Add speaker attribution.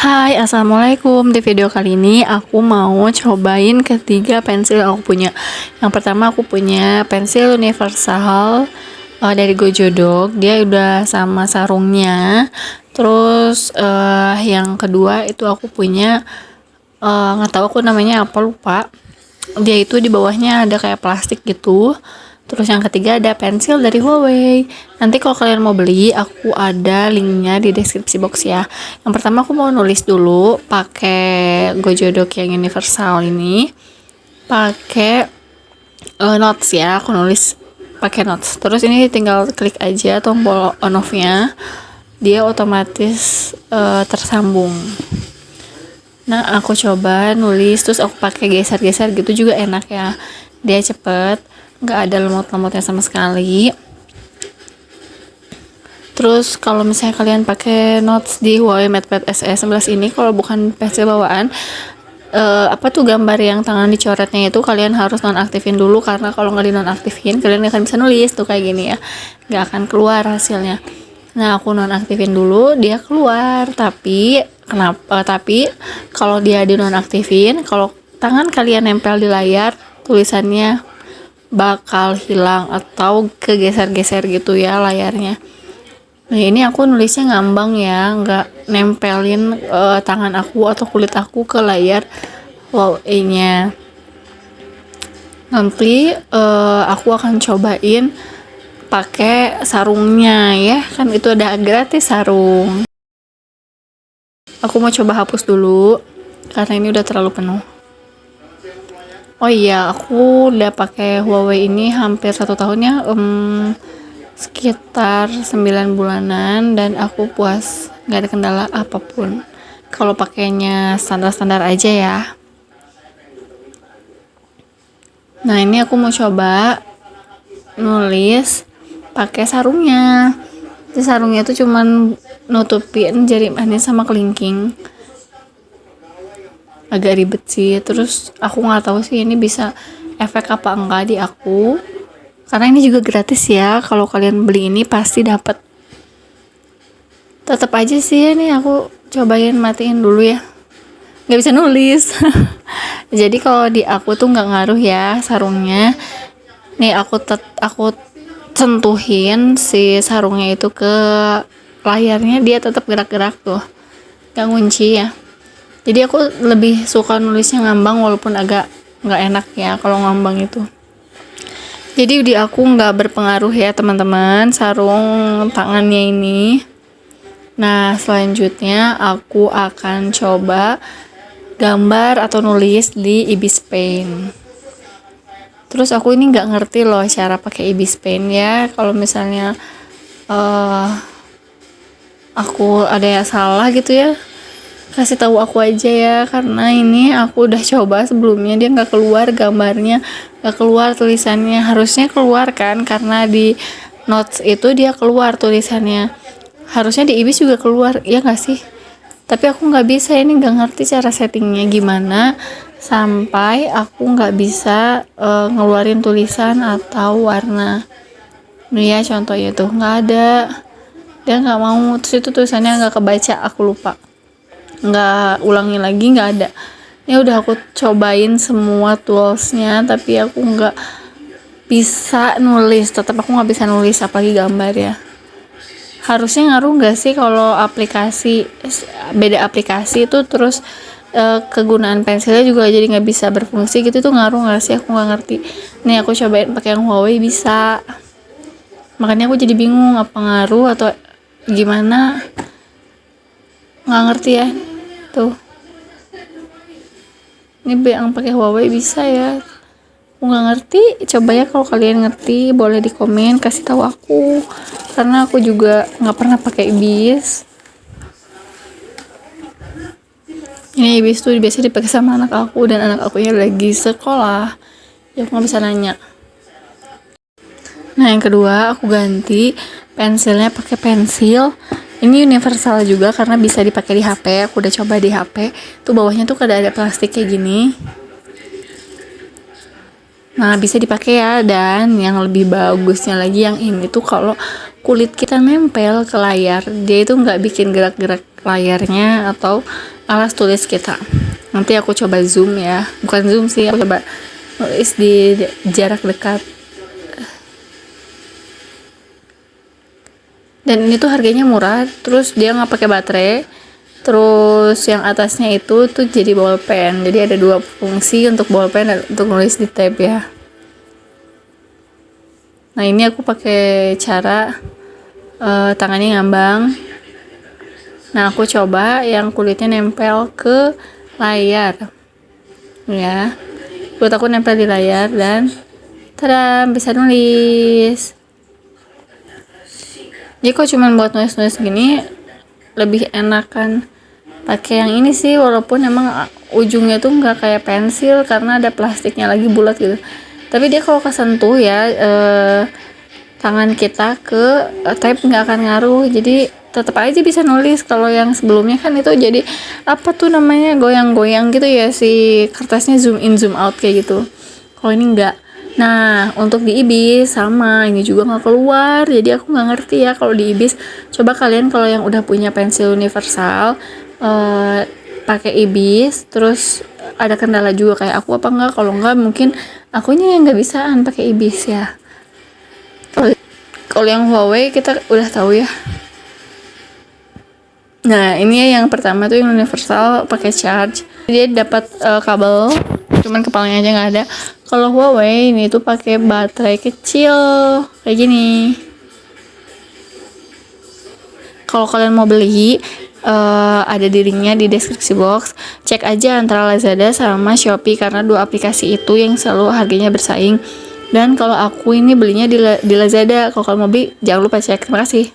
Speaker 1: Hai, assalamualaikum. Di video kali ini aku mau cobain ketiga pensil yang aku punya. Yang pertama aku punya pensil universal dari Gojodok. Dia udah sama sarungnya. Terus yang kedua itu aku punya nggak tahu aku namanya apa, lupa. Dia itu di bawahnya ada kayak plastik gitu. Terus yang ketiga ada pensil dari Huawei. Nanti kalau kalian mau beli, aku ada linknya di deskripsi box ya. Yang pertama aku mau nulis dulu pakai Gojodok yang universal ini. Pakai notes ya, aku nulis pakai notes. Terus ini tinggal klik aja tombol on off-nya. Dia otomatis tersambung. Nah, aku coba nulis terus aku pakai geser-geser gitu juga enak ya. Dia cepet, nggak ada lemot-lemotnya sama sekali. Terus kalau misalnya kalian pakai notes di Huawei MatePad SE 11 ini, kalau bukan pensil bawaan, gambar yang tangan dicoretnya itu kalian harus nonaktifin dulu, karena kalau nggak dinonaktifin kalian nggak akan bisa nulis tuh kayak gini ya, nggak akan keluar hasilnya. Nah, aku nonaktifin dulu, dia keluar. Tapi kalau dia dinonaktifin, kalau tangan kalian nempel di layar, tulisannya bakal hilang atau kegeser-geser gitu ya layarnya. Nah, ini aku nulisnya ngambang ya, nggak nempelin tangan aku atau kulit aku ke layar Huawei-nya. Nanti aku akan cobain pakai sarungnya ya, kan itu ada gratis sarung. Aku mau coba hapus dulu karena ini udah terlalu penuh. Oh iya, aku udah pakai Huawei ini hampir 1 tahun ya, sekitar 9 bulanan, dan aku puas, nggak ada kendala apapun. Kalau pakainya standar-standar aja ya. Nah, ini aku mau coba nulis pakai sarungnya. Jadi sarungnya itu cuman nutupin jari manis sama kelingking. Agak ribet sih. Terus aku nggak tahu sih ini bisa efek apa enggak di aku. Karena ini juga gratis ya. Kalau kalian beli ini pasti dapat. Tetap aja sih nih aku cobain matiin dulu ya. Nggak bisa nulis. Jadi kalau di aku tuh nggak ngaruh ya sarungnya. Nih aku sentuhin si sarungnya itu ke layarnya, dia tetap gerak-gerak tuh, nggak ngunci ya. Jadi aku lebih suka nulisnya ngambang, walaupun agak nggak enak ya kalau ngambang itu. Jadi di aku nggak berpengaruh ya teman-teman sarung tangannya ini. Nah, selanjutnya aku akan coba gambar atau nulis di Ibis Paint. Terus aku ini nggak ngerti loh cara pakai Ibis Paint ya. Kalau misalnya aku ada yang salah gitu ya, kasih tahu aku aja ya, karena ini aku udah coba sebelumnya, dia nggak keluar gambarnya, nggak keluar tulisannya. Harusnya keluar kan, karena di notes itu dia keluar tulisannya. Harusnya di Ibis juga keluar, ya nggak sih? Tapi aku nggak bisa, ini nggak ngerti cara settingnya gimana sampai aku nggak bisa ngeluarin tulisan atau warna. Nih ya contohnya tuh nggak ada, dia nggak mau. Terus itu tulisannya nggak kebaca, aku lupa, nggak ulangi lagi, nggak ada. Ini udah aku cobain semua toolsnya, tapi aku nggak bisa nulis. Tetap aku nggak bisa nulis, apalagi gambar ya. Harusnya ngaruh nggak sih kalau beda aplikasi itu, terus kegunaan pensilnya juga jadi nggak bisa berfungsi gitu, tuh ngaruh nggak sih? Aku nggak ngerti. Nih aku cobain pakai yang Huawei bisa, makanya aku jadi bingung apa ngaruh atau gimana, nggak ngerti ya. Tuh ini yang pakai Huawei bisa ya, aku nggak ngerti. Coba ya kalau kalian ngerti boleh di komen, kasih tahu aku, karena aku juga nggak pernah pakai Ibis. Ini Ibis tuh biasanya dipakai sama anak aku, dan anak akunya lagi sekolah ya, aku nggak bisa nanya. Nah, yang kedua aku ganti pensilnya pakai pensil ini universal juga, karena bisa dipakai di HP. Aku udah coba di HP tuh, bawahnya tuh ada plastik kayak gini. Nah, bisa dipakai ya. Dan yang lebih bagusnya lagi yang ini tuh, kalau kulit kita nempel ke layar, dia itu nggak bikin gerak-gerak layarnya atau alas tulis kita. Nanti aku coba zoom ya, bukan zoom sih, aku coba nulis di jarak dekat. Dan ini tuh harganya murah, terus dia nggak pakai baterai. Terus yang atasnya itu tuh jadi bolpen, jadi ada dua fungsi untuk bolpen dan untuk nulis di tab ya. Nah ini aku pakai cara tangannya ngambang. Nah aku coba yang kulitnya nempel ke layar ya, kulit aku nempel di layar dan tada, bisa nulis. Jadi kok cuman buat nulis-nulis gini lebih enakan pakai yang ini sih, walaupun emang ujungnya tuh nggak kayak pensil karena ada plastiknya lagi bulat gitu. Tapi dia kalau kesentuh ya tangan kita ke tab nggak akan ngaruh, jadi tetap aja bisa nulis. Kalau yang sebelumnya kan itu jadi apa tuh namanya, goyang-goyang gitu ya si kertasnya, zoom in zoom out kayak gitu. Kalau ini enggak. Nah untuk di Ibis sama, ini juga nggak keluar, jadi aku nggak ngerti ya kalau di Ibis. Coba kalian kalau yang udah punya pensil universal pakai Ibis terus ada kendala juga kayak aku apa enggak. Kalau enggak mungkin akunya yang nggak bisaan pakai Ibis ya. Kalau yang Huawei kita udah tahu ya. Nah ini yang pertama tuh yang universal pakai charge, dia dapat kabel, cuman kepalanya aja nggak ada. Kalau Huawei ini tuh pakai baterai kecil kayak gini. Kalau kalian mau beli ada di linknya di deskripsi box. Cek aja antara Lazada sama Shopee karena dua aplikasi itu yang selalu harganya bersaing. Dan kalau aku ini belinya di Lazada. Kalau kalian mau beli jangan lupa cek. Terima kasih.